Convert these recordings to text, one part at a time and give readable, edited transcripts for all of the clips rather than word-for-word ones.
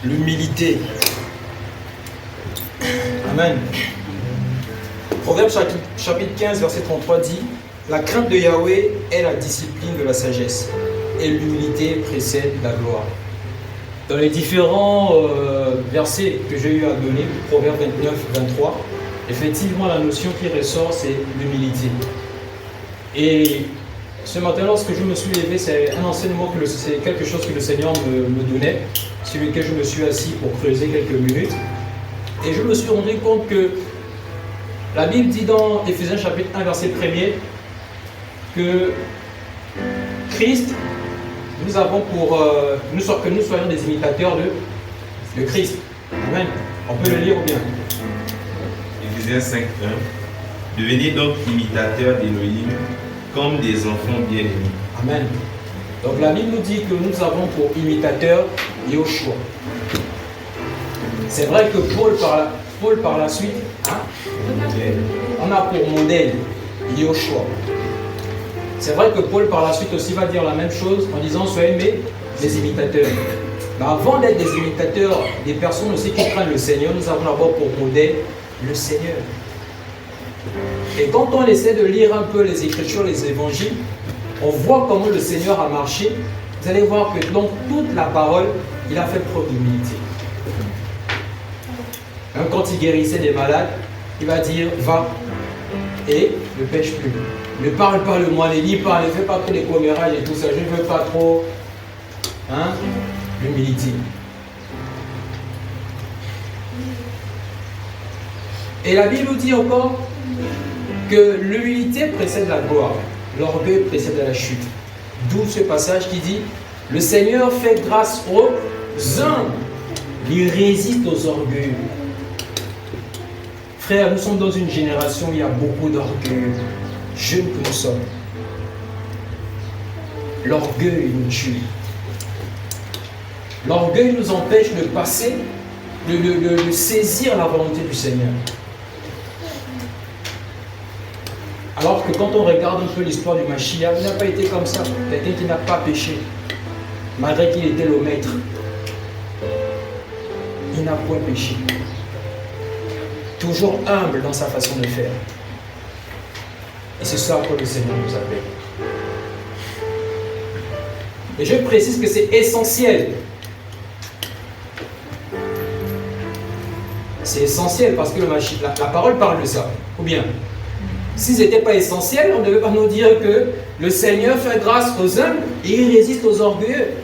l'humilité. Amen. Proverbe chapitre 15, verset 33 dit: la crainte de Yahweh est la discipline de la sagesse, et l'humilité précède la gloire. Dans les différents versets que j'ai eu à donner, Proverbe 29, 23, effectivement la notion qui ressort, c'est l'humilité. Et ce matin, lorsque je me suis levé, c'est un enseignement, c'est quelque chose que le Seigneur me donnait, sur lequel je me suis assis pour creuser quelques minutes. Et je me suis rendu compte que la Bible dit dans Éphésiens chapitre 1, verset 1er, que Christ, nous avons pour que nous soyons des imitateurs de Christ. Amen. On peut le lire ou bien? Éphésiens 5.1. Devenez donc imitateurs d'Élohim comme des enfants bien-aimés. Amen. Donc la Bible nous dit que nous avons pour imitateur Yoshua. C'est vrai que Paul par la suite, on a pour modèle Yoshua. C'est vrai que Paul par la suite aussi va dire la même chose en disant: soyez des imitateurs. Mais avant d'être des imitateurs, des personnes aussi qui craignent le Seigneur, nous avons d'abord pour modèle le Seigneur. Et quand on essaie de lire un peu les Écritures, les Évangiles, on voit comment le Seigneur a marché. Vous allez voir que dans toute la parole, il a fait preuve d'humilité. Même quand il guérissait des malades, il va dire: va et ne pêche plus. Ne parle pas le moi, ne lis pas, ne fais pas trop des commérages et tout ça. Je ne veux pas trop. L'humilité. Et la Bible nous dit encore que l'humilité précède la gloire, l'orgueil précède la chute. D'où ce passage qui dit: le Seigneur fait grâce aux humbles, il résiste aux orgueilleux. Frères, nous sommes dans une génération où il y a beaucoup d'orgueil. Jeunes que nous sommes. L'orgueil nous tue. L'orgueil nous empêche de passer, de saisir la volonté du Seigneur. Alors que quand on regarde un peu l'histoire du Mashiach, il n'a pas été comme ça. Quelqu'un qui n'a pas péché, malgré qu'il était le maître. Il n'a point péché. Toujours humble dans sa façon de faire. Et c'est ça que le Seigneur nous appelle. Et je précise que c'est essentiel. C'est essentiel parce que la parole parle de ça. Ou bien, si ce n'était pas essentiel, on ne devait pas nous dire que le Seigneur fait grâce aux humbles et il résiste aux orgueilleux.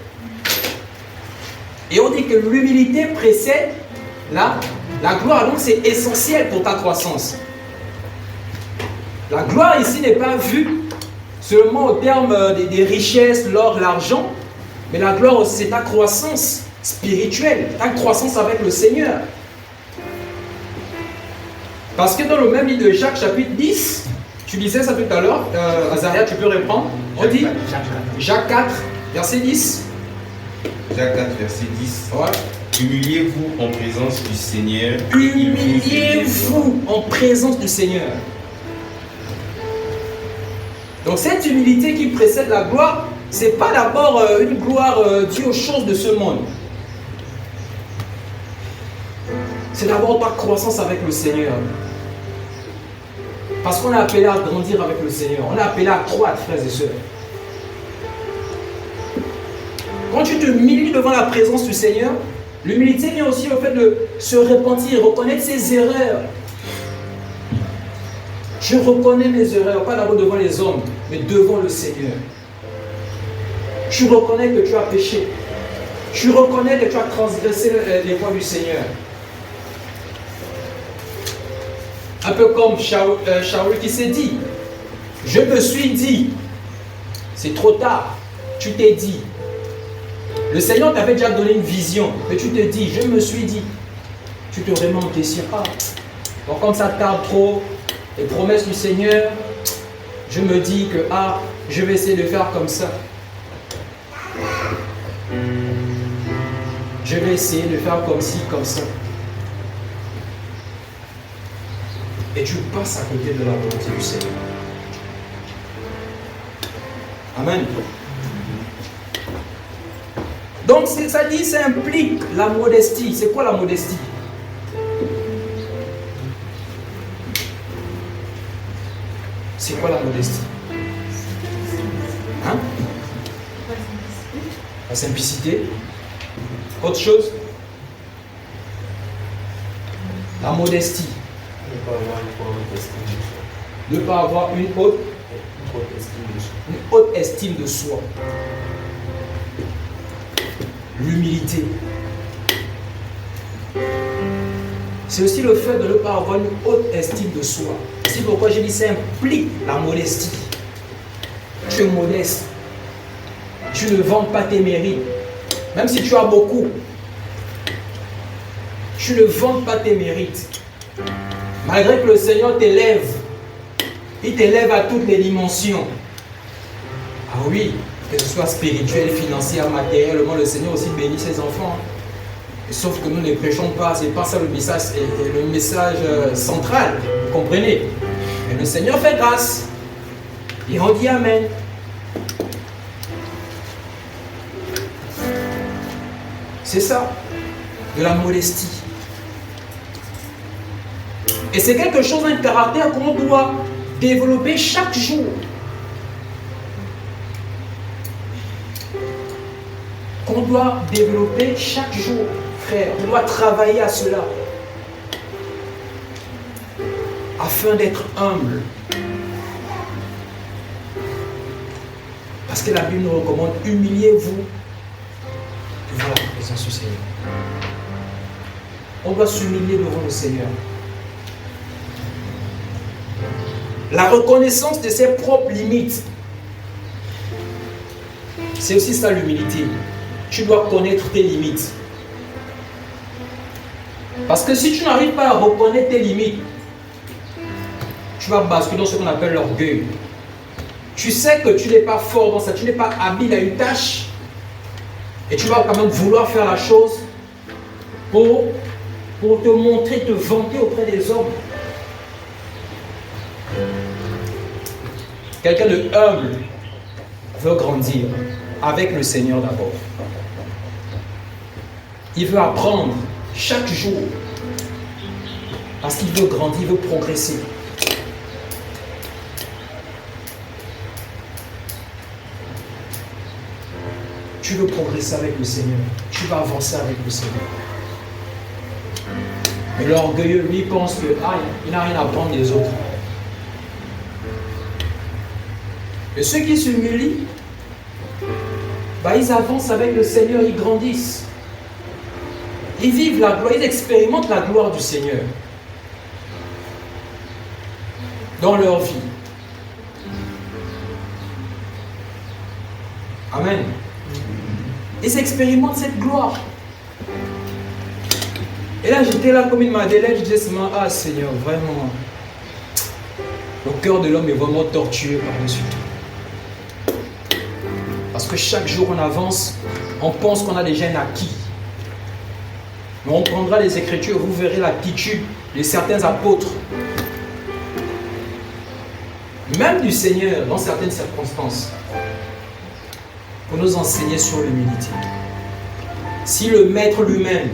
Et on dit que l'humilité précède la gloire. Donc c'est essentiel pour ta croissance. La gloire ici n'est pas vue seulement au terme des richesses, l'or, l'argent, mais la gloire aussi c'est ta croissance spirituelle, ta croissance avec le Seigneur. Parce que dans le même livre de Jacques chapitre 10, tu disais ça tout à l'heure, Azaria, tu peux reprendre. On dit Jacques 4, verset 10. Jacques 4, verset 10. Ouais. Humiliez-vous en présence du Seigneur. Humiliez-vous en présence du Seigneur. Donc cette humilité qui précède la gloire, ce n'est pas d'abord une gloire due aux choses de ce monde. C'est d'abord ta croissance avec le Seigneur. Parce qu'on est appelé à grandir avec le Seigneur. On est appelé à croître, frères et sœurs. Quand tu te humilies devant la présence du Seigneur, l'humilité vient aussi au fait de se repentir, reconnaître ses erreurs. Je reconnais mes erreurs, pas d'abord devant les hommes, mais devant le Seigneur. Tu reconnais que tu as péché. Tu reconnais que tu as transgressé les voies du Seigneur. Un peu comme Shaul qui s'est dit: je me suis dit, c'est trop tard, tu t'es dit. Le Seigneur t'avait déjà donné une vision, mais tu te dis, je me suis dit. Tu te remets en question. Donc comme ça tarde trop, les promesses du Seigneur, je me dis que je vais essayer de faire comme ça. Je vais essayer de faire comme ci, comme ça. Et tu passes à côté de la volonté du Seigneur. Amen. Donc ça dit, ça implique la modestie. C'est quoi la modestie? C'est quoi la modestie? Hein? La simplicité. Autre chose? La modestie. Ne pas avoir une haute estime de soi. L'humilité. C'est aussi le fait de ne pas avoir une haute estime de soi. C'est pourquoi je dis ça implique la modestie. Tu es modeste. Tu ne vantes pas tes mérites. Même si tu as beaucoup, tu ne vantes pas tes mérites. Malgré que le Seigneur t'élève, il t'élève à toutes les dimensions. Ah oui, que ce soit spirituel, financier, matériellement, le Seigneur aussi bénit ses enfants. Sauf que nous ne prêchons pas, c'est pas ça le message central, vous comprenez? Mais le Seigneur fait grâce. Et on dit Amen. C'est ça, de la modestie. Et c'est quelque chose, un caractère qu'on doit développer chaque jour. Qu'on doit développer chaque jour, frère. On doit travailler à cela. Afin d'être humble. Parce que la Bible nous recommande, humiliez-vous devant la présence du Seigneur. On doit s'humilier devant le Seigneur. La reconnaissance de ses propres limites. C'est aussi ça l'humilité. Tu dois connaître tes limites. Parce que si tu n'arrives pas à reconnaître tes limites, tu vas basculer dans ce qu'on appelle l'orgueil. Tu sais que tu n'es pas fort dans ça, tu n'es pas habile à une tâche. Et tu vas quand même vouloir faire la chose pour te montrer, te vanter auprès des hommes. Quelqu'un de humble veut grandir avec le Seigneur d'abord. Il veut apprendre chaque jour parce qu'il veut grandir, il veut progresser. Tu veux progresser avec le Seigneur, tu vas avancer avec le Seigneur. Mais l'orgueilleux, lui, pense que il n'a rien à apprendre des autres. Et ceux qui s'humilient, ils avancent avec le Seigneur, ils grandissent. Ils vivent la gloire, ils expérimentent la gloire du Seigneur dans leur vie. Amen. Ils expérimentent cette gloire. Et là, j'étais là comme une madeleine, je disais seulement, Seigneur, vraiment, le cœur de l'homme est vraiment tortueux par-dessus tout. Parce que chaque jour on avance, on pense qu'on a déjà un acquis. Mais on prendra les Écritures, vous verrez l'attitude de certains apôtres, même du Seigneur, dans certaines circonstances, pour nous enseigner sur l'humilité. Si le Maître lui-même,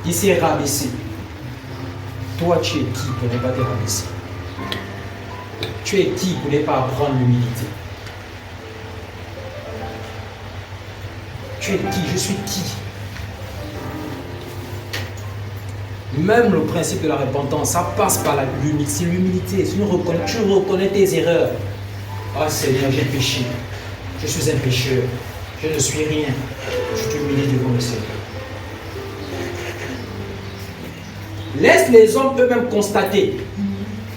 il s'est rabaissé, toi tu es qui pour ne pas te rabaisser? Tu es qui pour ne pas apprendre l'humilité? Tu es qui? Je suis qui? Même le principe de la repentance, ça passe par l'humilité. C'est l'humilité. Si tu reconnais tes erreurs. Seigneur, j'ai péché. Je suis un pécheur. Je ne suis rien. Je t'humilie devant le Seigneur. Laisse les hommes eux-mêmes constater.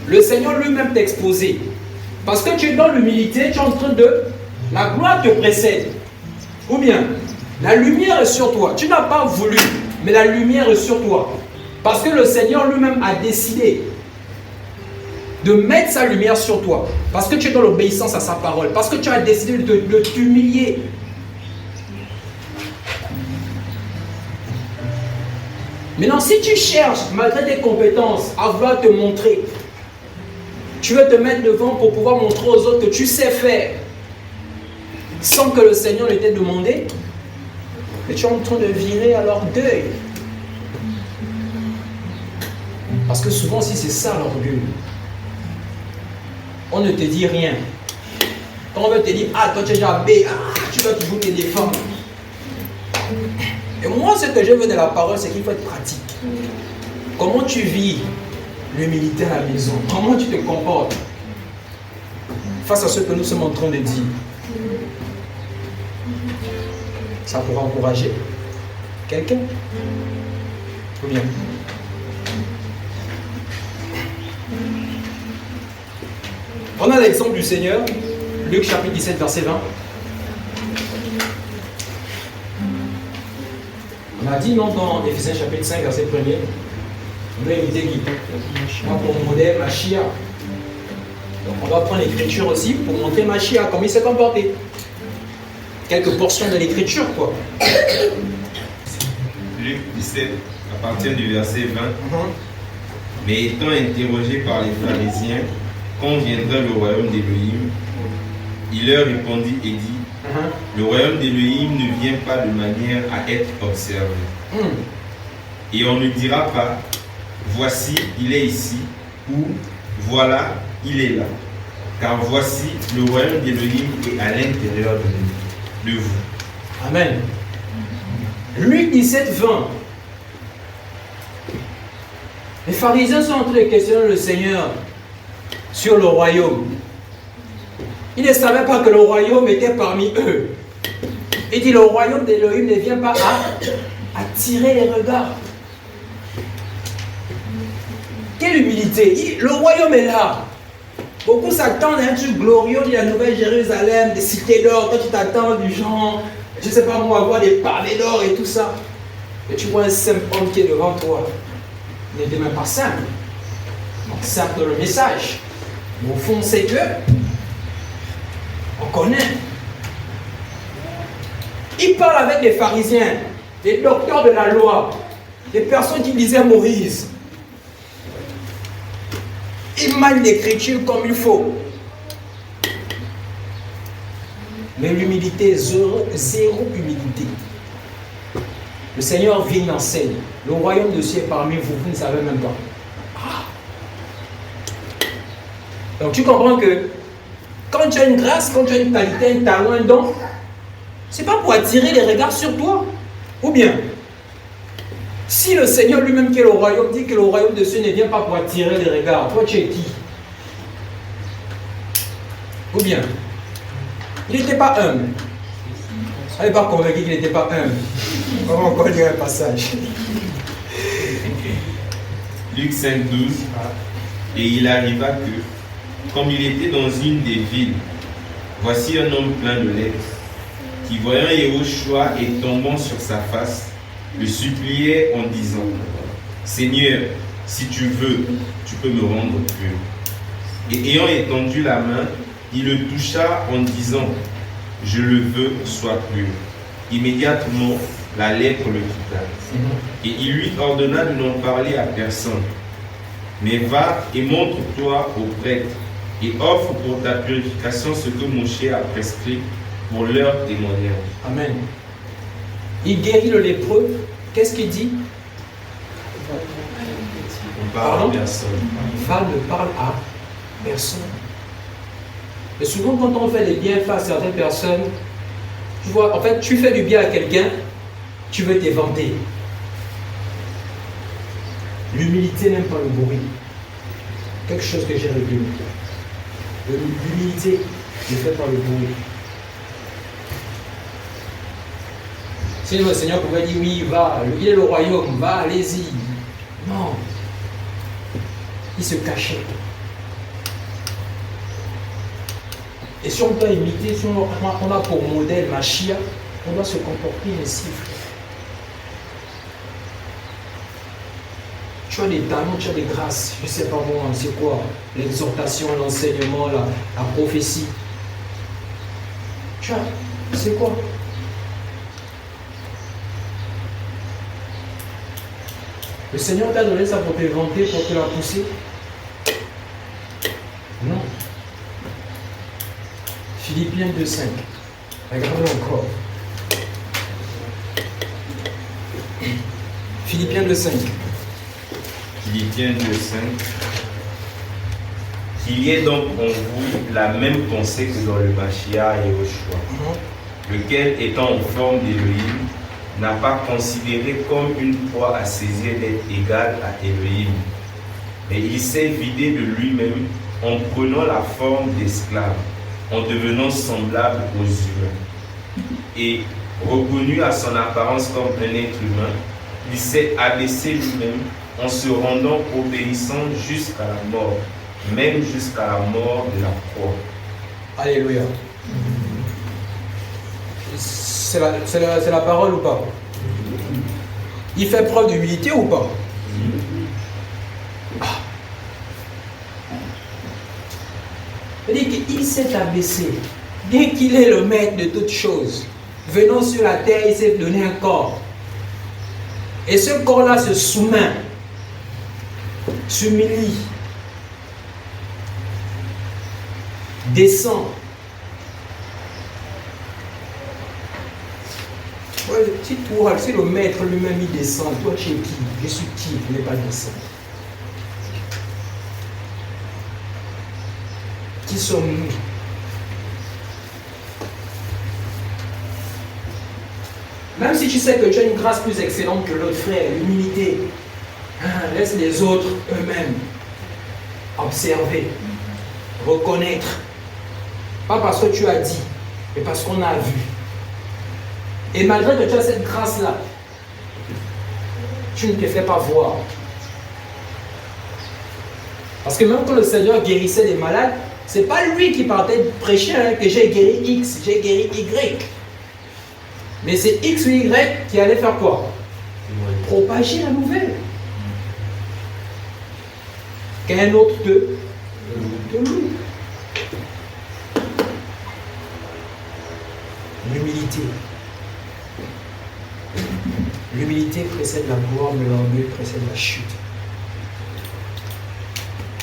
Le Seigneur lui-même t'exposer. Parce que tu es dans l'humilité, tu es en train de... La gloire te précède. Ou bien, la lumière est sur toi. Tu n'as pas voulu, mais la lumière est sur toi. Parce que le Seigneur lui-même a décidé de mettre sa lumière sur toi. Parce que tu es dans l'obéissance à sa parole. Parce que tu as décidé de t'humilier. Maintenant, si tu cherches, malgré tes compétences, à vouloir te montrer, tu veux te mettre devant pour pouvoir montrer aux autres que tu sais faire, sans que le Seigneur ne t'ait demandé, Mais tu es en train de virer à l'orgueil. Parce que souvent, si c'est ça l'orgueil, on ne te dit rien. Quand on veut te dire, ah, toi tu es déjà B, tu dois toujours te défendre. Et moi, ce que je veux de la parole, c'est qu'il faut être pratique. Comment tu vis l'humilité à la maison? Comment tu te comportes face à ce que nous sommes en train de dire? Ça pourra encourager quelqu'un? Ou bien? On a l'exemple du Seigneur, Luc chapitre 17, verset 20. On a dit non dans Éphésiens chapitre 5, verset 1er. On doit imiter qui? Moi pour modèle Machia. Donc on doit prendre l'écriture aussi pour montrer Machia, comment il s'est comporté. Quelques portions de l'écriture, quoi. Luc 17, à partir du verset 20. Mais étant interrogé par les pharisiens, quand viendra le royaume d'Élohim, il leur répondit et dit, le royaume d'Élohim ne vient pas de manière à être observé. Et on ne dira pas, voici, il est ici, ou voilà, il est là. Car voici, le royaume d'Élohim est à l'intérieur de vous. Amen. Luc 17, 20. Les pharisiens sont en train de questionner le Seigneur sur le royaume. Ils ne savaient pas que le royaume était parmi eux. Il dit, le royaume d'Élohim ne vient pas à attirer les regards. Quelle humilité. Le royaume est là. Beaucoup s'attendent à un truc glorieux de la Nouvelle Jérusalem, des cités d'or. Toi, tu t'attends du genre, je ne sais pas moi, avoir des pavés d'or et tout ça. Et tu vois un simple homme qui est devant toi. Il n'était même pas simple. Donc, certes, le message. Mais au fond, c'est que on connaît. Il parle avec les pharisiens, les docteurs de la loi, les personnes qui lisaient Moïse. Il manie l'écriture comme il faut. Mais l'humilité, zéro humilité. Le Seigneur vient, il enseigne. Le royaume de Dieu est parmi vous, vous ne savez même pas. Donc tu comprends que quand tu as une grâce, quand tu as une qualité, un talent, un don, c'est pas pour attirer les regards sur toi. Ou bien, si le Seigneur lui-même qui est le royaume dit que le royaume de Dieu ne vient pas pour attirer les regards, toi tu es qui? Ou bien, il n'était pas humble. Elle n'est pas convaincue qu'il n'était pas humble. On va encore lire un passage. Luc 5, 12. Et il arriva que, comme il était dans une des villes, voici un homme plein de lettres, qui voyant Yahushua et tombant sur sa face, le suppliait en disant, Seigneur, si tu veux, tu peux me rendre pur. Et ayant étendu la main, il le toucha en disant, je le veux, sois pur. Immédiatement, la lèpre le quitta. Et il lui ordonna de n'en parler à personne. Mais va et montre-toi au prêtre et offre pour ta purification ce que Moshe a prescrit pour leur témoignage. Amen. Il guérit le lépreux. Qu'est-ce qu'il dit? On parle à personne. Va ne parle à personne. Et souvent, quand on fait des bienfaits à certaines personnes, tu vois, en fait, tu fais du bien à quelqu'un, tu veux t'éventer. L'humilité n'aime pas le bruit. Quelque chose que j'ai réglé. L'humilité ne fait pas le bruit. Si le Seigneur pouvait dire oui, va, il est le royaume, va, allez-y. Non. Il se cachait. Et si on doit imiter, si on a pour modèle Machia, on doit se comporter ainsi. Tu as des talents, tu as des grâces, je ne sais pas moi, c'est quoi? L'exhortation, l'enseignement, la prophétie. Tu as, c'est quoi? Le Seigneur t'a donné ça pour te vanter, pour te la pousser? Non. Philippiens 2,5. Regardez encore. Philippiens 2.5. Philippiens 2.5. Qu'il y ait donc en vous la même pensée que dans le Mashiach et Yoshua, lequel, étant en forme d'Élohim, n'a pas considéré comme une proie à saisir d'être égal à Élohim, mais il s'est vidé de lui-même en prenant la forme d'esclave, en devenant semblable aux humains. Et reconnu à son apparence comme un être humain, il s'est abaissé lui-même en se rendant obéissant jusqu'à la mort, même jusqu'à la mort de la croix. Alléluia. C'est la parole ou pas? Il fait preuve d'humilité ou pas? C'est-à-dire qu'il s'est abaissé. Bien qu'il est le maître de toutes choses, venant sur la terre, il s'est donné un corps. Et ce corps-là se soumet, s'humilie, descend. Ouais, si toi, si le maître lui-même il descend, toi tu es qui? Je suis qui? Je n'ai pas descendu. Qui sommes-nous? Même si tu sais que tu as une grâce plus excellente que l'autre frère, l'humilité, laisse les autres eux-mêmes observer, reconnaître. Pas parce que tu as dit, mais parce qu'on a vu. Et malgré que tu as cette grâce-là, tu ne te fais pas voir. Parce que même quand le Seigneur guérissait les malades, ce n'est pas lui qui partait prêcher que j'ai guéri X, j'ai guéri Y. Mais c'est X ou Y qui allait faire quoi? Propager la nouvelle. Qu'un autre de lui. L'humilité. L'humilité précède la gloire, mais l'orgueil précède la chute.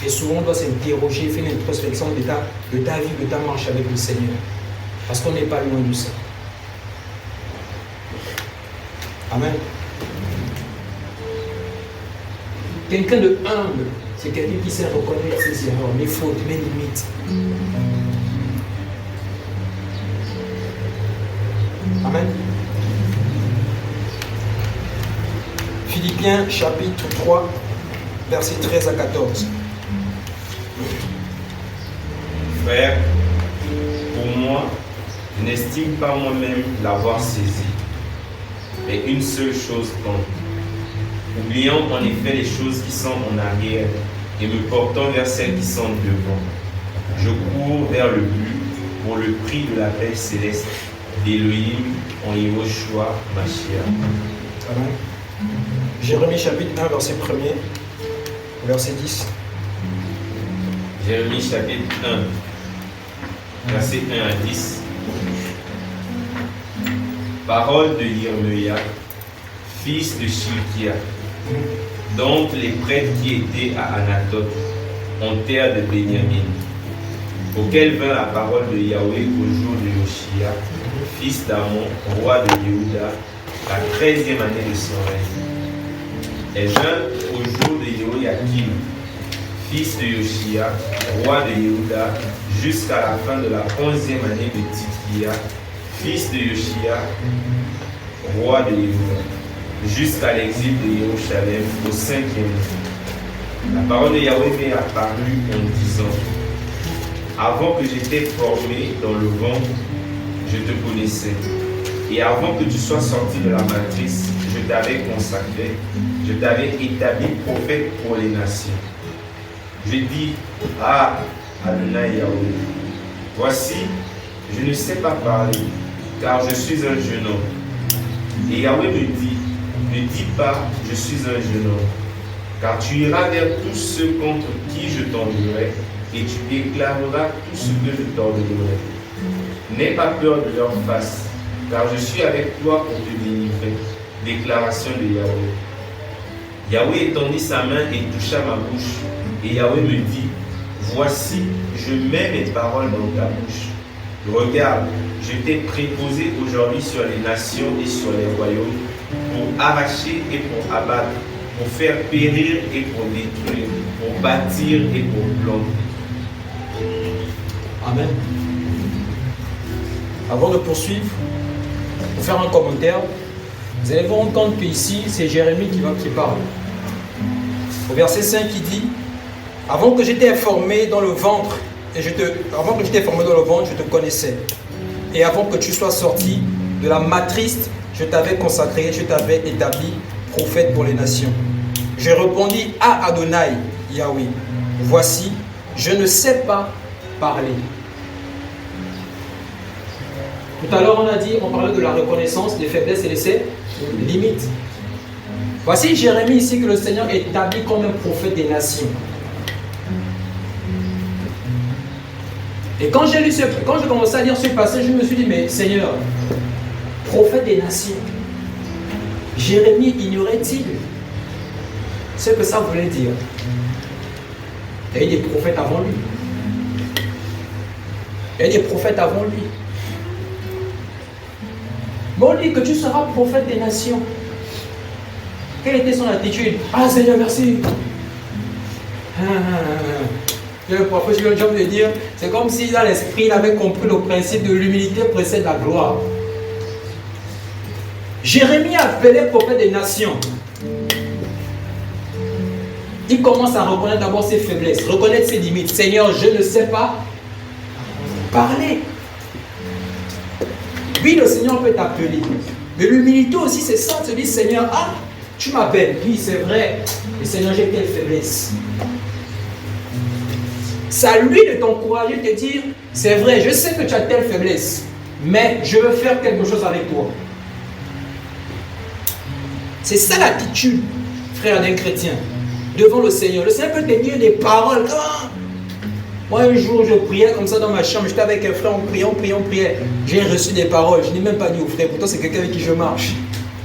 Et souvent, on doit s'interroger, faire une introspection de ta vie, de ta marche avec le Seigneur. Parce qu'on n'est pas loin de ça. Amen. Quelqu'un de humble, c'est quelqu'un qui sait reconnaître ses erreurs, mes fautes, mes limites. Amen. Philippiens chapitre 3, versets 13 à 14. Frère, pour moi, je n'estime pas moi-même l'avoir saisi. Mais une seule chose compte. Oubliant en effet les choses qui sont en arrière et me portant vers celles qui sont devant, je cours vers le but pour le prix de la paix céleste d'Élohim en Yoshua Mashiach. Amen. Jérémie chapitre 1, verset 1er, verset 10. Jérémie chapitre 1, verset 1 à 10. Parole de Yirmeya, fils de Shilkia, dont les prêtres qui étaient à Anatote, en terre de Benjamin, auquel vint la parole de Yahweh au jour de Yoshia, fils d'Amon, roi de Yehuda, la 13e année de son règne. Elle vint au jour de Yehoyakim, fils de Yoshia, roi de Yehuda, jusqu'à la fin de la 11e année de Tikia, fils de Yoshia, roi de Yehuda, jusqu'à l'exil de Jérusalem au 5e an. La parole de Yahweh m'est apparue en disant: avant que j'étais formé dans le ventre, je te connaissais. Et avant que tu sois sorti de la matrice, je t'avais consacré, je t'avais établi prophète pour les nations. Je dis: ah, Adonai Yahweh, voici, je ne sais pas parler, car je suis un jeune homme. Et Yahweh me dit: ne dis pas, je suis un jeune homme, car tu iras vers tous ceux contre qui je t'enverrai, et tu déclareras tout ce que je t'ordonnerai. N'aie pas peur de leur face, car je suis avec toi pour te délivrer. Déclaration de Yahweh. Yahweh étendit sa main et toucha ma bouche, et Yahweh me dit: voici, je mets mes paroles dans ta bouche. Regarde, je t'ai préposé aujourd'hui sur les nations et sur les royaumes pour arracher et pour abattre, pour faire périr et pour détruire, pour bâtir et pour planter. Amen. Avant de poursuivre, pour faire un commentaire, vous allez vous rendre compte qu'ici, c'est Jérémie qui parle. Au verset 5, il dit: avant que j'étais formé dans le ventre, je te connaissais. Et avant que tu sois sorti de la matrice, je t'avais consacré, je t'avais établi prophète pour les nations. Je répondis à Adonai, Yahweh: voici, je ne sais pas parler. Tout à l'heure, on parlait de la reconnaissance des faiblesses et de ses limites. Voici Jérémie ici que le Seigneur établit comme un prophète des nations. Et quand j'ai commencé à lire ce passage, je me suis dit: mais Seigneur, prophète des nations, Jérémie ignorait-il ce que ça voulait dire? Il y a eu des prophètes avant lui. Il y a eu des prophètes avant lui. Mais on dit que tu seras prophète des nations. Quelle était son attitude? Ah Seigneur, merci. Le prophète, je viens de dire, c'est comme si dans l'esprit, il avait compris le principe de l'humilité précède la gloire. Jérémie appelé prophète des nations. Il commence à reconnaître d'abord ses faiblesses, reconnaître ses limites. Seigneur, je ne sais pas parler. Oui, le Seigneur peut t'appeler. Mais l'humilité aussi, c'est ça, de se dire: Seigneur, ah, tu m'appelles. Oui, c'est vrai. Mais Seigneur, j'ai telle faiblesse. C'est à lui de t'encourager, de te dire: c'est vrai, je sais que tu as telle faiblesse, mais je veux faire quelque chose avec toi. C'est ça l'attitude, frère, d'un chrétien, devant le Seigneur. Le Seigneur peut te dire des paroles. Moi, un jour, je priais comme ça dans ma chambre, j'étais avec un frère, on priait. J'ai reçu des paroles, je n'ai même pas dit au frère, pourtant c'est quelqu'un avec qui je marche.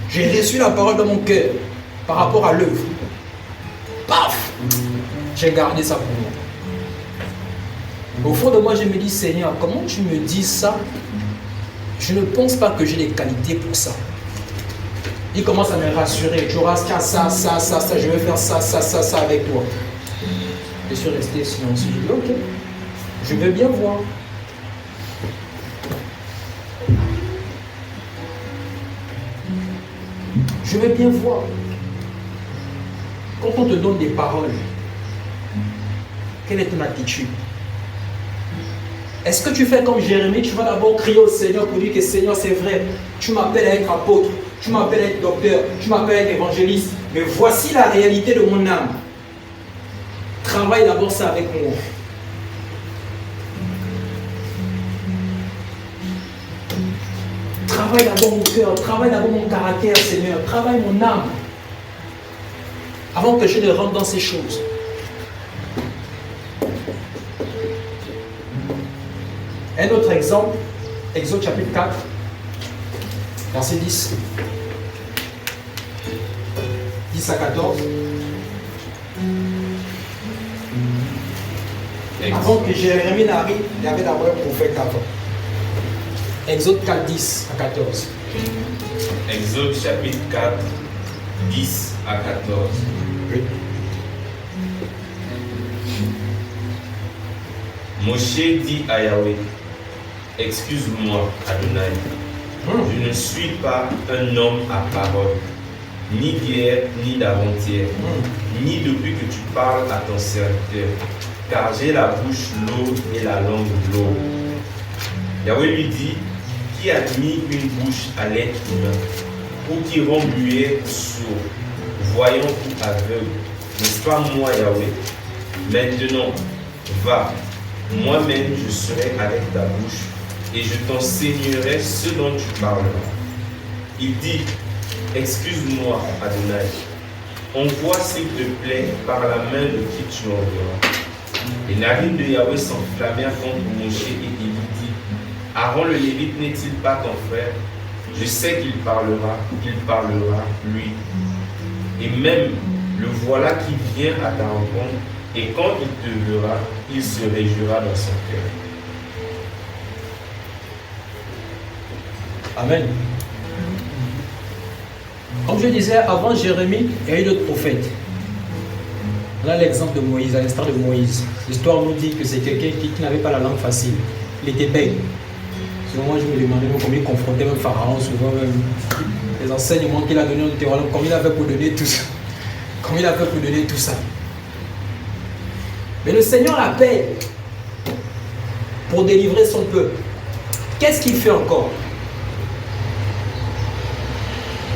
J'ai reçu la parole dans mon cœur, par rapport à l'œuvre. Paf! J'ai gardé ça pour moi. Au fond de moi, je me dis: Seigneur, comment tu me dis ça? Je ne pense pas que j'ai les qualités pour ça. Il commence à me rassurer: tu auras ça, je vais faire ça avec toi. Je suis resté silencieux. Je dis: ok, je veux bien voir. Je veux bien voir. Quand on te donne des paroles, quelle est ton attitude? Est-ce que tu fais comme Jérémie? Tu vas d'abord crier au Seigneur pour dire que Seigneur, c'est vrai, tu m'appelles à être apôtre, tu m'appelles à être docteur, tu m'appelles à être évangéliste, mais voici la réalité de mon âme. Travaille d'abord ça avec moi. Travaille d'abord mon cœur, travaille d'abord mon caractère, Seigneur, travaille mon âme, avant que je ne rentre dans ces choses. Un autre exemple, Exode chapitre 4, verset 10. 10 à 14. Avant que Jérémie n'arrive, il y avait d'abord un prophète avant. Exode 4, 10 à 14. Exode chapitre 4, 10 à 14. Oui. Moshe dit à Yahweh: excuse-moi, Adonai, je ne suis pas un homme à parole, ni d'hier, ni d'avant-hier, ni depuis que tu parles à ton serviteur, car j'ai la bouche lourde et la langue lourde. Yahweh lui dit: qui a mis une bouche à l'être humain, ou qui rend muet ou sourd, voyant ou aveugle? N'est-ce pas moi, Yahweh? Maintenant, va, moi-même je serai avec ta bouche, et je t'enseignerai ce dont tu parleras. Il dit: excuse-moi, Adonai, envoie s'il te plaît par la main de qui tu enverras. Les narines de Yahweh s'enflammèrent contre Moshe et il lui dit: Aaron le Lévite n'est-il pas ton frère? Je sais qu'il parlera, lui. Et même le voilà qui vient à ta rencontre, et quand il te verra, il se réjouira dans son cœur. Amen. Comme je disais, avant Jérémie, il y a eu d'autres prophètes. On a l'exemple de Moïse, à l'instar de Moïse. L'histoire nous dit que c'est quelqu'un qui n'avait pas la langue facile. Il était bête. Souvent, moi, je me demandais comment il confrontait même Pharaon, souvent même les enseignements qu'il a donnés au Deutéronome, comment il a fait pour donner tout ça. Comment il a fait pour donner tout ça. Mais le Seigneur l'appelle pour délivrer son peuple. Qu'est-ce qu'il fait encore?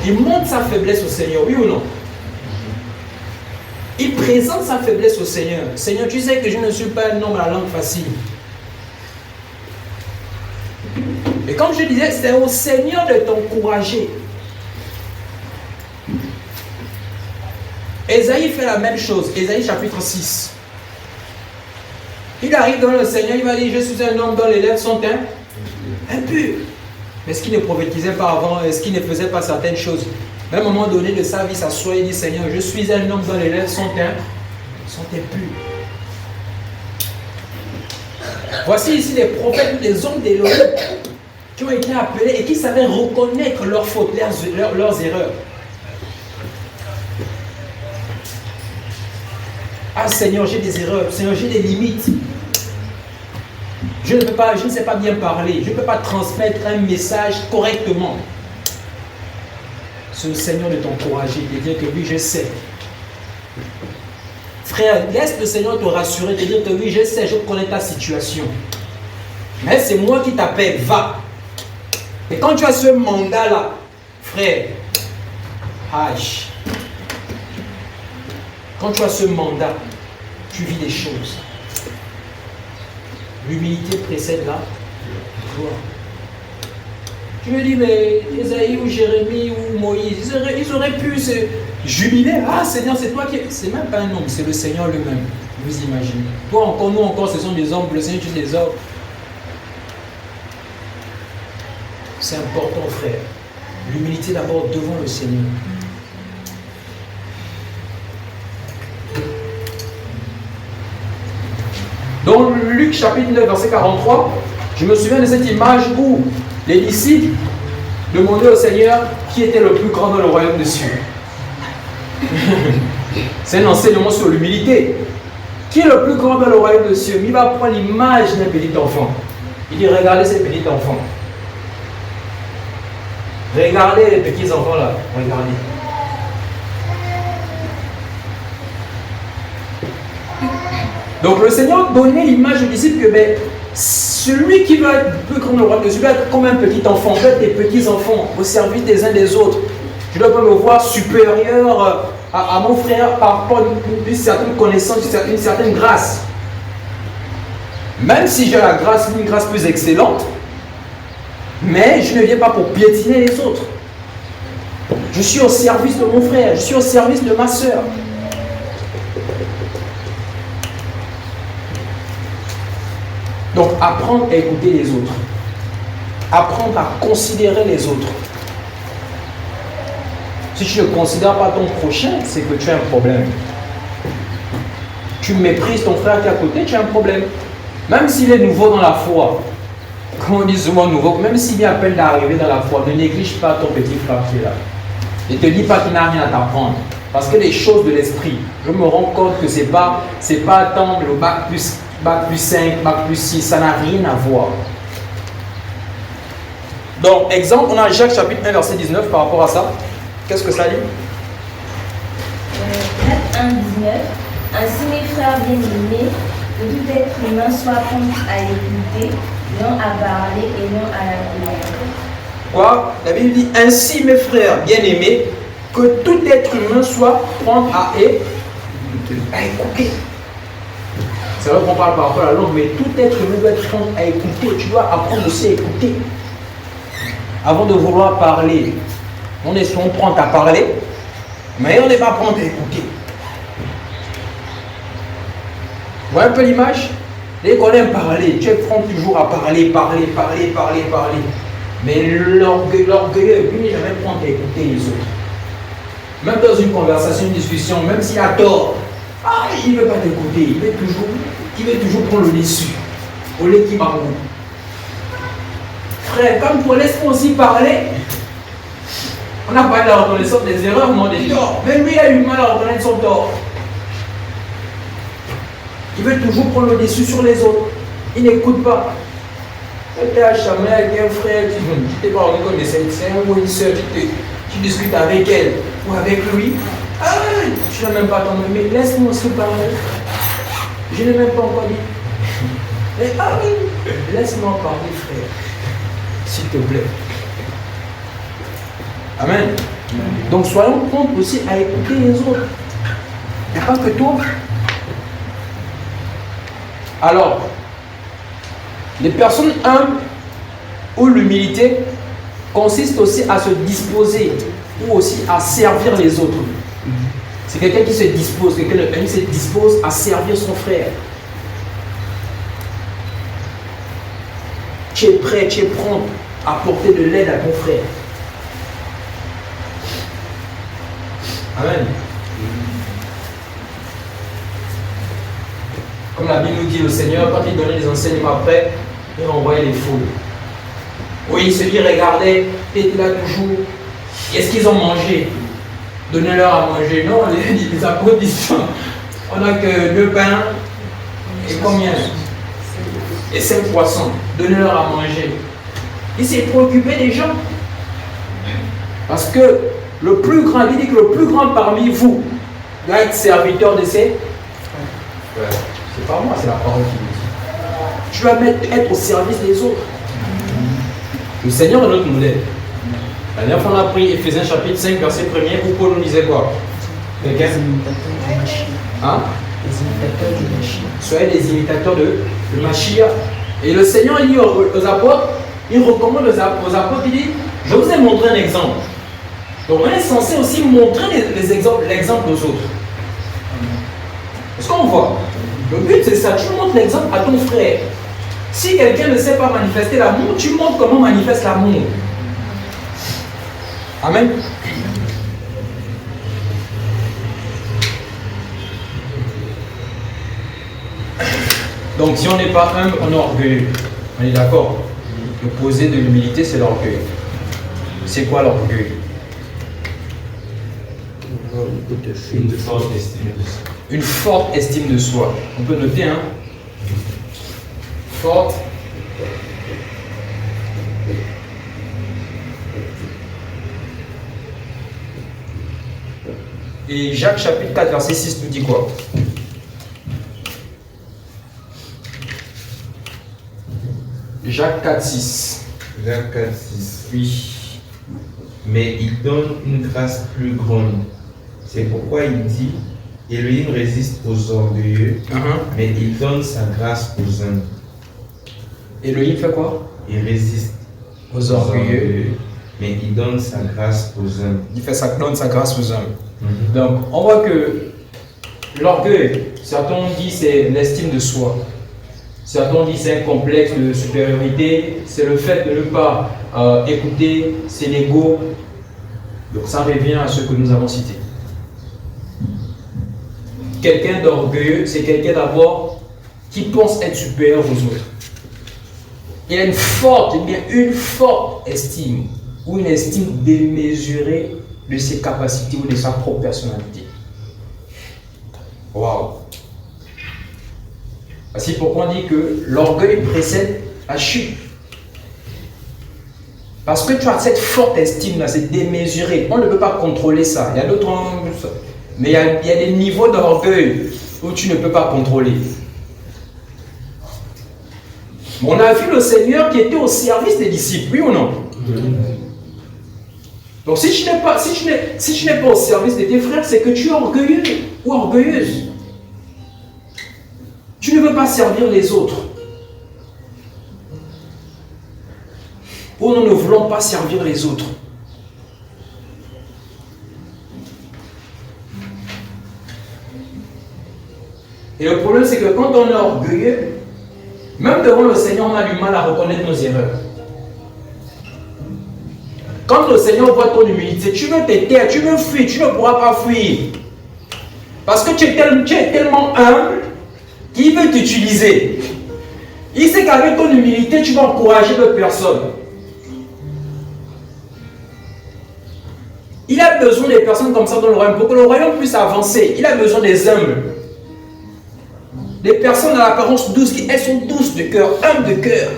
Il montre sa faiblesse au Seigneur, oui ou non? Il présente sa faiblesse au Seigneur. Seigneur, tu sais que je ne suis pas un homme à la langue facile. Et comme je disais, c'est au Seigneur de t'encourager. Ésaïe fait la même chose. Ésaïe chapitre 6. Il arrive dans le Seigneur, il va dire, je suis un homme dont les lèvres sont impures. Est-ce qu'il ne prophétisait pas avant? Est-ce qu'il ne faisait pas certaines choses? À un moment donné de sa vie, s'assoit et dit, Seigneur, je suis un homme dont les lèvres sont impures. Voici ici les prophètes, les hommes d'Élohim qui ont été appelés et qui savaient reconnaître leurs fautes, leurs erreurs. Ah Seigneur, j'ai des erreurs, Seigneur, j'ai des limites. Je ne sais pas bien parler, je ne peux pas transmettre un message correctement. C'est le Seigneur de t'encourager, de dire que oui, je sais. Frère, laisse le Seigneur te rassurer, de dire que oui, je sais, je connais ta situation. Mais c'est moi qui t'appelle, va. Et quand tu as ce mandat-là, frère, quand tu as ce mandat, tu vis des choses. L'humilité précède la gloire. Tu me dis, mais Ésaïe ou Jérémie ou Moïse, ils auraient pu se jubiler. Ah Seigneur, c'est toi qui... C'est même pas un homme, c'est le Seigneur lui-même. Vous imaginez. Toi encore, nous encore, ce sont des hommes, le Seigneur utilise des hommes. C'est important, frère. L'humilité d'abord devant le Seigneur. Dans Luc chapitre 9, verset 43, je me souviens de cette image où les disciples demandaient au Seigneur qui était le plus grand dans le royaume des cieux. C'est un enseignement sur l'humilité. Qui est le plus grand dans le royaume des cieux? Il va prendre l'image d'un petit enfant. Il dit, regardez ces petits enfants. Regardez les petits enfants là. Regardez. Donc le Seigneur donnait l'image aux disciples que celui qui va être plus grand dans le royaume de Dieu doit être comme un petit enfant, doit être des petits enfants au service des uns des autres. Je dois pas me voir supérieur à mon frère par rapport à une certaine connaissance, une certaine grâce. Même si j'ai la grâce, une grâce plus excellente, mais je ne viens pas pour piétiner les autres. Je suis au service de mon frère, je suis au service de ma soeur. Donc, apprendre à écouter les autres. Apprendre à considérer les autres. Si tu ne considères pas ton prochain, c'est que tu as un problème. Tu méprises ton frère qui est à côté, tu as un problème. Même s'il est nouveau dans la foi, comme on dit souvent nouveau, même s'il vient à peine d'arriver dans la foi, ne néglige pas ton petit frère qui est là. Ne te dis pas qu'il n'a rien à t'apprendre. Parce que les choses de l'esprit, je me rends compte que ce n'est pas attendre le bac plus 5, bac plus 6, ça n'a rien à voir. Donc, exemple, on a Jacques chapitre 1, verset 19 par rapport à ça. Qu'est-ce que ça dit? Jacques 1, 19. Ainsi, mes frères bien-aimés, que tout être humain soit prompt à écouter, non à parler et non à la colère. Quoi? La Bible dit, ainsi, mes frères bien-aimés, que tout être humain soit prompt à écouter. C'est vrai qu'on parle par rapport à la langue, mais tout être humain doit être prompt à écouter. Tu dois apprendre aussi à écouter. Avant de vouloir parler, on est souvent prompt à parler, mais on n'est pas prompt à écouter. Vous voyez un peu l'image? Dès qu'on aime parler, tu es prompt toujours à parler. Mais l'orgueilleux, lui, n'est jamais prompt à écouter les autres. Même dans une conversation, une discussion, même s'il a tort, il ne veut pas t'écouter, il veut toujours prendre le dessus, au lait qui m'envoie. Frère, comme toi, laisse-moi aussi parler. On n'a pas de la reconnaissance des erreurs, non des torts. Même lui, il a eu mal à reconnaître son tort. Il veut toujours prendre le dessus sur les autres. Il n'écoute pas. Quand tu es à Chamel avec un frère, tu t'es pas rendu compte de c'est un ou une soeur, tu discutes avec elle ou avec lui. Ah, tu n'as même pas ton mais laisse-moi aussi parler. Je n'ai même pas encore dit. Mais ah oui, laisse-moi parler, frère. S'il te plaît. Amen. Donc soyons prompts aussi à écouter les autres. Il n'y a pas que toi. Alors, les personnes humbles ou l'humilité consiste aussi à se disposer ou aussi à servir les autres. C'est quelqu'un qui se dispose, quelqu'un qui se dispose à servir son frère. Tu es prêt, tu es prompt à apporter de l'aide à ton frère. Amen. Comme la Bible nous dit, le Seigneur, quand il donnait les enseignements après, il envoyait les foules. Oui, ceux qui regardaient étaient là toujours. Est-ce qu'ils ont mangé? Donnez-leur à manger. Non, les apôtres disent, on n'a que 2 pains et combien? Et 5 poissons. Donnez-leur à manger. Il s'est préoccupé des gens. Parce que le plus grand, il dit que le plus grand parmi vous doit être serviteur de ses. C'est pas moi, c'est la parole qui me dit. Tu dois être au service des autres. Le Seigneur est notre modèle. La dernière fois, on a pris Éphésiens chapitre 5, verset 1er, où Paul nous disait quoi? Quelqu'un? Hein? Les imitateurs du Mashiach. Soyez des imitateurs de Mashiach. Et le Seigneur, il dit aux apôtres, il recommande aux apôtres, il dit, je vous ai montré un exemple. Donc on est censé aussi montrer l'exemple aux autres. Est-ce qu'on voit? Le but c'est ça, tu montres l'exemple à ton frère. Si quelqu'un ne sait pas manifester l'amour, tu montres comment manifeste l'amour. Amen. Donc si on n'est pas humble, on est orgueilleux. On est d'accord? L'opposé de l'humilité, c'est l'orgueil. C'est quoi l'orgueil? Une forte estime de soi. Une forte estime de soi. On peut noter, hein? Forte. Et Jacques chapitre 4, verset 6 nous dit quoi? Jacques 4, 6. Jacques 4, 6. Oui. Mais il donne une grâce plus grande. C'est pourquoi il dit, Elohim résiste aux orgueilleux, mais il donne sa grâce aux humbles. Elohim fait quoi? Il résiste Aux orgueilleux. mais il donne sa grâce aux humbles. Il donne sa grâce aux hommes. Donc, on voit que l'orgueil, certains disent c'est l'estime de soi. Certains disent c'est un complexe de supériorité. C'est le fait de ne pas écouter, c'est l'ego. Donc, ça revient à ce que nous avons cité. Quelqu'un d'orgueilleux, c'est quelqu'un d'abord qui pense être supérieur aux autres. Il a une forte estime ou une estime démesurée de ses capacités ou de sa propre personnalité. Waouh! Voici pourquoi on dit que l'orgueil précède la chute. Parce que tu as cette forte estime là, c'est démesuré. On ne peut pas contrôler ça. Il y a d'autres, mais il y a des niveaux d'orgueil où tu ne peux pas contrôler. On a vu le Seigneur qui était au service des disciples, oui ou non? Donc si tu n'es pas au service de tes frères, c'est que tu es orgueilleux ou orgueilleuse. Tu ne veux pas servir les autres. Ou nous ne voulons pas servir les autres. Et le problème, c'est que quand on est orgueilleux, même devant le Seigneur, on a du mal à reconnaître nos erreurs. Quand le Seigneur voit ton humilité, tu veux te taire, tu veux fuir, tu ne pourras pas fuir. Parce que tu es tellement humble qu'il veut t'utiliser. Il sait qu'avec ton humilité, tu vas encourager d'autres personnes. Il a besoin des personnes comme ça dans le royaume pour que le royaume puisse avancer. Il a besoin des humbles. Des personnes à l'apparence douce, elles sont douces de cœur, humbles de cœur.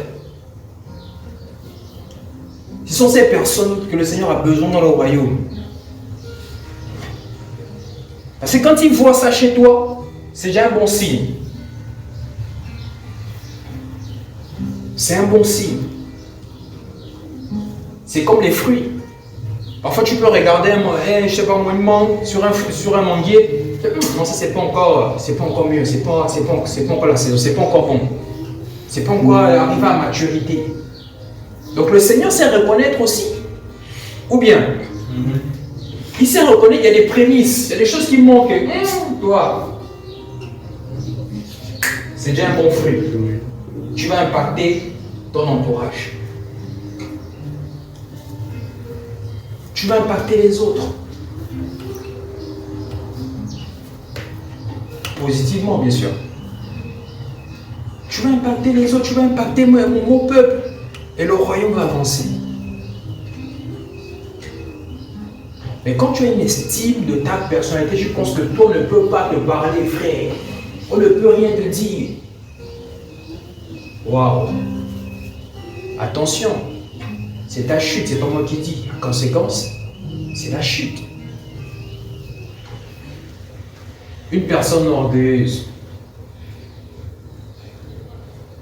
Ce sont ces personnes que le Seigneur a besoin dans le royaume. Parce que quand il voit ça chez toi, c'est déjà un bon signe. C'est un bon signe. C'est comme les fruits. Parfois tu peux regarder je sais pas moi, une mangue sur un manguier. Non, ça c'est pas encore mieux, c'est pas encore la saison, c'est pas encore bon. C'est pas encore arrivé à maturité. Donc le Seigneur sait reconnaître aussi. Ou bien, il sait reconnaître qu'il y a des prémices, il y a des choses qui manquent. Toi, c'est déjà un bon fruit. Tu vas impacter ton entourage. Tu vas impacter les autres. Positivement, bien sûr. Tu vas impacter les autres, tu vas impacter mon peuple. Et le royaume va avancer. Mais quand tu as une estime de ta personnalité, je pense que toi ne peux pas te parler, frère. On ne peut rien te dire. Waouh! Attention, c'est ta chute, c'est pas moi qui dis. La conséquence, c'est la chute. Une personne orgueilleuse,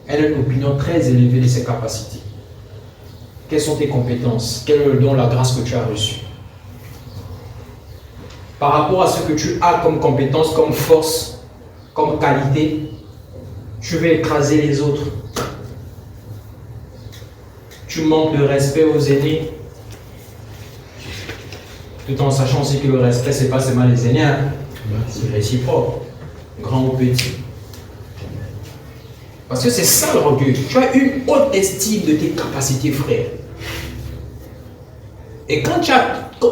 elle a une opinion très élevée de ses capacités. Quelles sont tes compétences? Quel est le don, la grâce que tu as reçue? Par rapport à ce que tu as comme compétence, comme force, comme qualité, tu veux écraser les autres. Tu manques de respect aux aînés, tout en sachant aussi que le respect, c'est pas seulement les aînés, hein. C'est réciproque, grand ou petit. Parce que c'est ça l'orgueil. Tu as une haute estime de tes capacités, frère. Et quand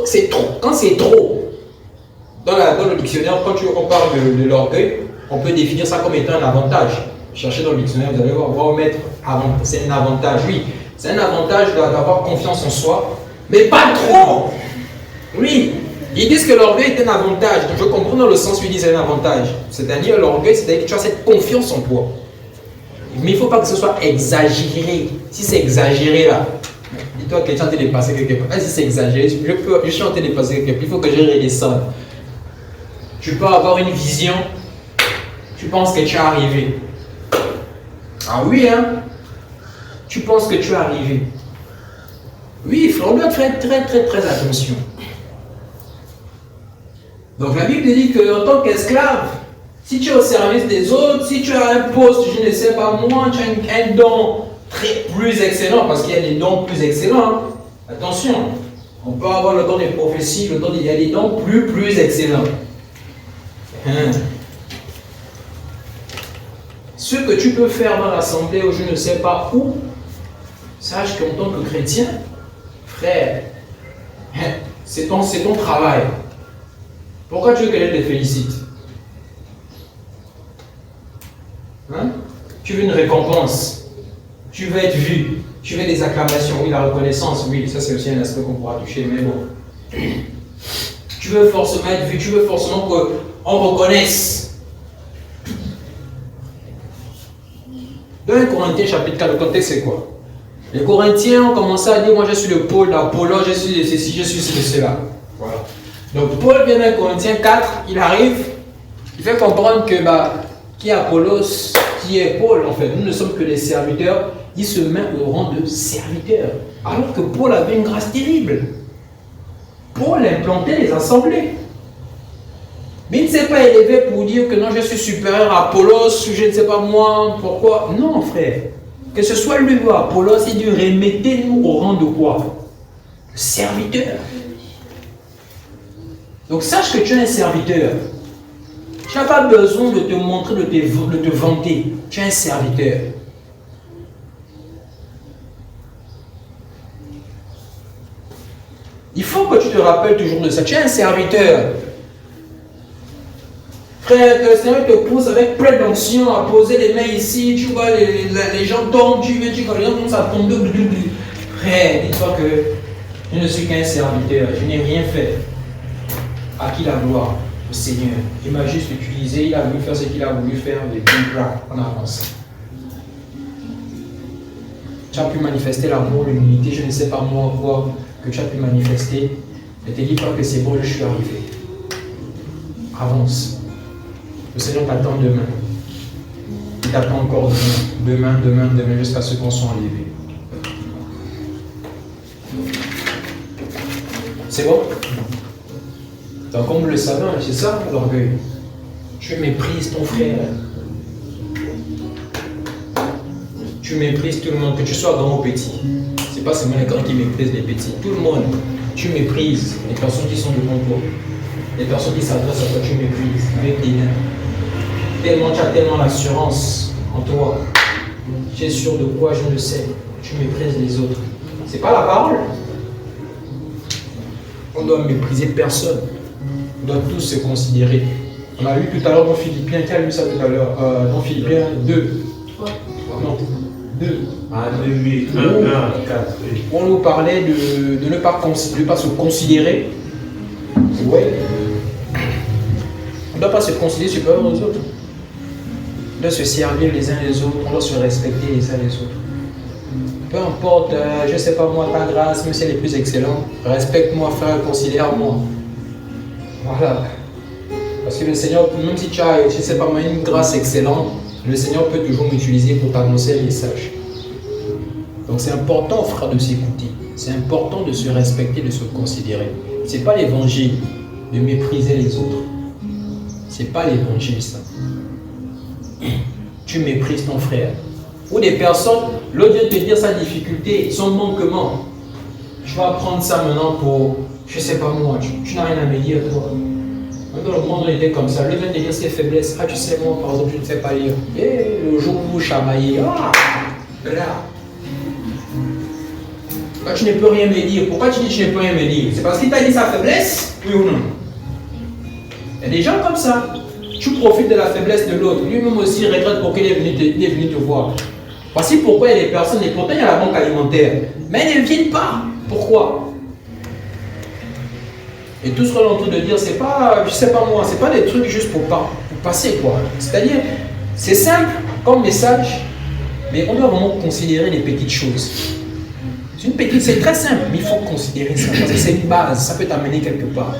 c'est trop, dans le dictionnaire, quand on parle de l'orgueil, on peut définir ça comme étant un avantage. Cherchez dans le dictionnaire, vous allez voir, on va mettre c'est un avantage, oui. C'est un avantage d'avoir confiance en soi, mais pas trop. Oui, ils disent que l'orgueil est un avantage. Donc je comprends dans le sens où ils disent c'est un avantage. C'est-à-dire l'orgueil, c'est-à-dire que tu as cette confiance en toi. Mais il ne faut pas que ce soit exagéré. Si c'est exagéré là, dis-toi que tu es en train de dépasser quelque part. Si c'est exagéré, je suis en train de dépasser quelque part. Il faut que je redescende. Tu peux avoir une vision, tu penses que tu es arrivé. Ah oui, hein? Tu penses que tu es arrivé. Oui, on doit faire très attention. Donc la Bible dit qu'en tant qu'esclave, si tu es au service des autres, si tu as un poste, je ne sais pas moi, tu as un don plus excellent, parce qu'il y a des dons plus excellents. Hein. Attention, on peut avoir le don des prophéties, il y a des dons plus excellents. Hein. Ce que tu peux faire dans l'assemblée ou je ne sais pas où, sache qu'en tant que chrétien, frère, c'est ton travail. Pourquoi tu veux qu'elle te félicite? Hein? Tu veux une récompense, tu veux être vu, tu veux des acclamations, oui, la reconnaissance, oui, ça c'est aussi un aspect qu'on pourra toucher, mais bon. Tu veux forcément être vu, tu veux forcément qu'on reconnaisse. Dans 1 Corinthiens chapitre 4, le contexte c'est quoi? Les Corinthiens ont commencé à dire, moi je suis le Paul, l'Apollo, je suis ceci, je suis cela. Voilà. Donc Paul vient dans Corinthiens 4, il arrive, il fait comprendre que qui est Apollos, qui est Paul en fait. Nous ne sommes que des serviteurs, il se met au rang de serviteur. Alors que Paul avait une grâce terrible. Paul implantait les assemblées. Mais il ne s'est pas élevé pour dire que non, je suis supérieur à Apollos, je ne sais pas moi, pourquoi. Non frère, que ce soit lui ou Apollos, il dit remettez-nous au rang de quoi? Serviteur. Donc sache que tu es un serviteur. Tu n'as pas besoin de te montrer, de te vanter. Tu es un serviteur. Il faut que tu te rappelles toujours de ça. Tu es un serviteur. Frère, que le Seigneur te pousse avec plein d'onction à poser les mains ici. Tu vois, les gens tombent, tu viens, les gens commencent à tomber. Frère, dis-toi que Je ne suis qu'un serviteur, je n'ai rien fait. À qui la gloire? Au Seigneur. Il m'a juste utilisé, il a voulu faire ce qu'il a voulu faire, et puis on avance. Tu as pu manifester l'amour, l'humilité, je ne sais pas moi quoi que tu as pu manifester. Ne te dis pas que c'est bon, je suis arrivé. Avance. Le Seigneur t'attend demain. Il t'attend encore demain, jusqu'à ce qu'on soit enlevé. C'est bon? Donc comme vous le savez, c'est ça l'orgueil. Tu méprises ton frère. Tu méprises tout le monde, que tu sois grand ou petit. C'est pas seulement les grands qui méprisent les petits. Tout le monde. Tu méprises les personnes qui sont devant toi. Les personnes qui s'adressent à toi, tu méprises avec des nains. Tellement, tu as tellement l'assurance en toi. Tu es sûr de quoi, je ne sais. Tu méprises les autres. C'est pas la parole. On doit mépriser personne. On doit tous se considérer. On a lu tout à l'heure dans Philippiens, qui a lu ça tout à l'heure? Dans Philippiens 2. Non, 2. Ah, 2, 1, 4. On nous parlait de ne pas se considérer. Ouais. On ne doit pas se considérer supérieur aux autres. On doit se servir les uns les autres, on doit se respecter les uns les autres. Peu importe, je ne sais pas moi, ta grâce, mais c'est les plus excellents. Respecte-moi, frère, considère-moi. Voilà. Parce que le Seigneur, même si tu as, je ne sais pas moi, une grâce excellente, le Seigneur peut toujours m'utiliser pour t'annoncer un message. Donc c'est important, frère, de s'écouter. C'est important de se respecter, de se considérer. Ce n'est pas l'évangile de mépriser les autres. Ce n'est pas l'évangile, ça. Tu méprises ton frère. Ou des personnes, l'autre vient te dire sa difficulté, son manquement. Tu vas prendre ça maintenant pour, je ne sais pas moi, tu n'as rien à me dire, toi. Dans le monde, on était comme ça. L'autre vient te dire ses faiblesses. Ah, tu sais, moi, par exemple, je ne sais pas lire. Et le jour où vous chamaillez, là. Quand tu ne peux rien me dire, pourquoi tu dis que tu ne peux rien me dire? C'est parce qu'il t'a dit sa faiblesse, oui ou non? Il y a des gens comme ça. Tu profites de la faiblesse de l'autre. Lui-même aussi regrette pourquoi il est venu te voir. Voici pourquoi il y a des personnes, et pourtant il y a la banque alimentaire. Mais elles ne viennent pas. Pourquoi? Et tout ce qu'on est en train de dire, c'est pas, je sais pas moi, c'est pas des trucs juste pour passer quoi. C'est-à-dire, c'est simple comme message, mais on doit vraiment considérer les petites choses. C'est très simple, mais il faut considérer ça, parce que c'est une base, ça peut t'amener quelque part.